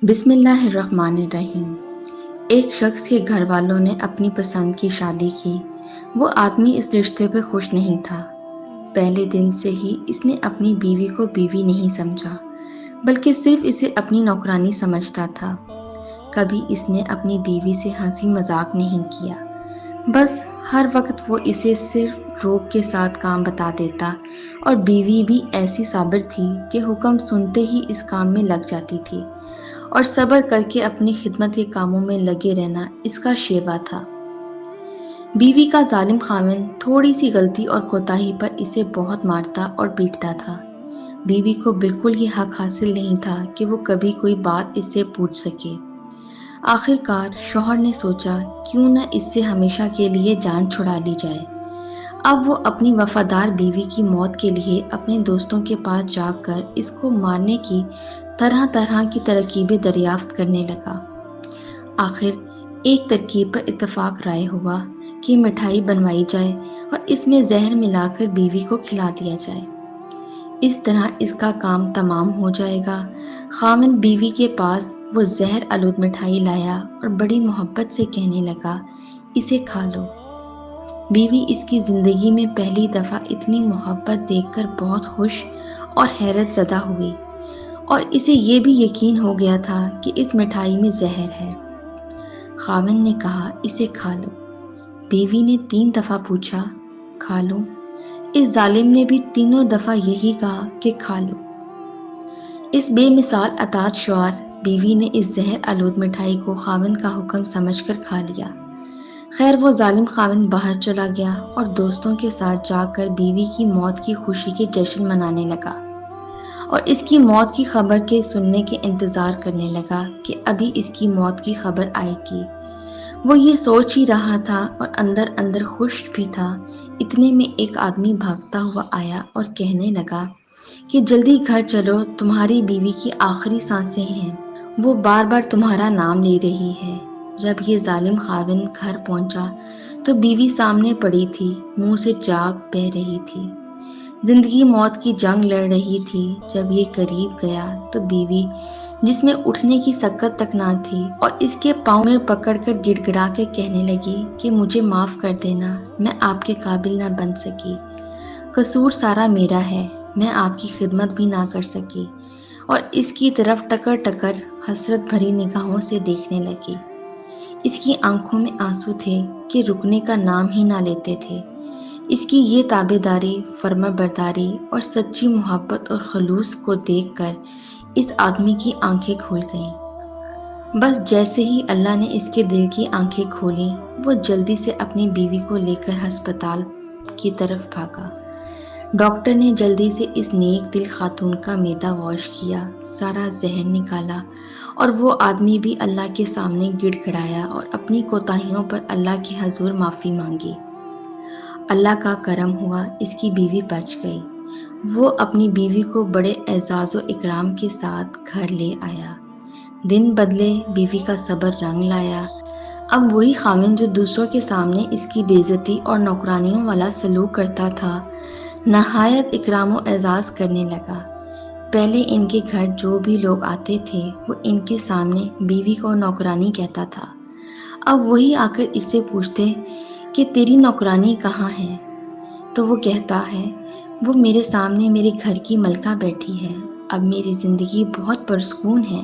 بسم اللہ الرحمن الرحیم۔ ایک شخص کے گھر والوں نے اپنی پسند کی شادی کی۔ وہ آدمی اس رشتے پہ خوش نہیں تھا۔ پہلے دن سے ہی اس نے اپنی بیوی کو بیوی نہیں سمجھا، بلکہ صرف اسے اپنی نوکرانی سمجھتا تھا۔ کبھی اس نے اپنی بیوی سے ہنسی مذاق نہیں کیا، بس ہر وقت وہ اسے صرف روب کے ساتھ کام بتا دیتا، اور بیوی بھی ایسی صابر تھی کہ حکم سنتے ہی اس کام میں لگ جاتی تھی، اور صبر کر کے اپنی خدمت کے کاموں میں لگے رہنا اس کا شیوا تھا۔ بیوی کا ظالم خاوند تھوڑی سی غلطی اور کوتاہی پر اسے بہت مارتا اور پیٹتا تھا۔ بیوی کو بالکل یہ حق حاصل نہیں تھا کہ وہ کبھی کوئی بات اس سے پوچھ سکے۔ آخر کار شوہر نے سوچا کیوں نہ اس سے ہمیشہ کے لیے جان چھڑا لی جائے۔ اب وہ اپنی وفادار بیوی کی موت کے لیے اپنے دوستوں کے پاس جا کر اس کو مارنے کی طرح طرح کی ترکیبیں دریافت کرنے لگا۔ آخر ایک ترکیب پر اتفاق رائے ہوا کہ مٹھائی بنوائی جائے اور اس میں زہر ملا کر بیوی کو کھلا دیا جائے۔ اس طرح اس کا کام تمام ہو جائے گا۔ خاوند بیوی کے پاس وہ زہر آلود مٹھائی لایا اور بڑی محبت سے کہنے لگا، اسے کھا لو۔ بیوی اس کی زندگی میں پہلی دفعہ اتنی محبت دیکھ کر بہت خوش اور حیرت زدہ ہوئی، اور اسے یہ بھی یقین ہو گیا تھا کہ اس مٹھائی میں زہر ہے۔ خاوند نے کہا، اسے کھا لو۔ بیوی نے 3 دفعہ پوچھا، کھا لوں؟ اس ظالم نے بھی تینوں دفعہ یہی کہا کہ کھا لو۔ اس بے مثال اطاعت شوہر بیوی نے اس زہر آلود مٹھائی کو خاوند کا حکم سمجھ کر کھا لیا۔ خیر وہ ظالم خاوند باہر چلا گیا اور دوستوں کے ساتھ جا کر بیوی کی موت کی خوشی کے جشن منانے لگا، اور اس کی موت کی خبر کے سننے کے انتظار کرنے لگا کہ ابھی اس کی موت کی خبر آئے گی۔ وہ یہ سوچ ہی رہا تھا اور اندر اندر خوش بھی تھا۔ اتنے میں ایک آدمی بھاگتا ہوا آیا اور کہنے لگا کہ جلدی گھر چلو، تمہاری بیوی کی آخری سانسیں ہیں، وہ بار بار تمہارا نام لے رہی ہے۔ جب یہ ظالم خاوند گھر پہنچا تو بیوی سامنے پڑی تھی، منہ سے جاگ بہہ رہی تھی، زندگی موت کی جنگ لڑ رہی تھی۔ جب یہ قریب گیا تو بیوی، جس میں اٹھنے کی سکت تک نہ تھی، اور اس کے پاؤں میں پکڑ کر گڑ گڑا کے کہنے لگی کہ مجھے معاف کر دینا، میں آپ کے قابل نہ بن سکی، قصور سارا میرا ہے، میں آپ کی خدمت بھی نہ کر سکی، اور اس کی طرف ٹکر ٹکر حسرت بھری نگاہوں سے دیکھنے لگی۔ اس کی آنکھوں میں آنسو تھے کہ رکنے کا نام ہی نہ لیتے تھے۔ اس کی یہ تابعداری، فرما برداری اور سچی محبت اور خلوص کو دیکھ کر اس آدمی کی آنکھیں کھل گئیں۔ بس جیسے ہی اللہ نے اس کے دل کی آنکھیں کھولیں، وہ جلدی سے اپنی بیوی کو لے کر ہسپتال کی طرف بھاگا۔ ڈاکٹر نے جلدی سے اس نیک دل خاتون کا معدہ واش کیا، سارا زہر نکالا، اور وہ آدمی بھی اللہ کے سامنے گڑ گڑایا اور اپنی کوتاہیوں پر اللہ کے حضور معافی مانگی۔ اللہ کا کرم ہوا، اس کی بیوی بچ گئی۔ وہ اپنی بیوی کو بڑے اعزاز و اکرام کے ساتھ گھر لے آیا۔ دن بدلے، بیوی کا صبر رنگ لایا۔ اب وہی خاوند جو دوسروں کے سامنے اس کی بے عزتی اور نوکرانیوں والا سلوک کرتا تھا، نہایت اکرام و اعزاز کرنے لگا۔ پہلے ان کے گھر جو بھی لوگ آتے تھے وہ ان کے سامنے بیوی کو نوکرانی کہتا تھا۔ اب وہی آ کر اس سے پوچھتے کہ تیری نوکرانی کہاں ہے، تو وہ کہتا ہے، وہ میرے سامنے میرے گھر کی ملکہ بیٹھی ہے، اب میری زندگی بہت پرسکون ہے۔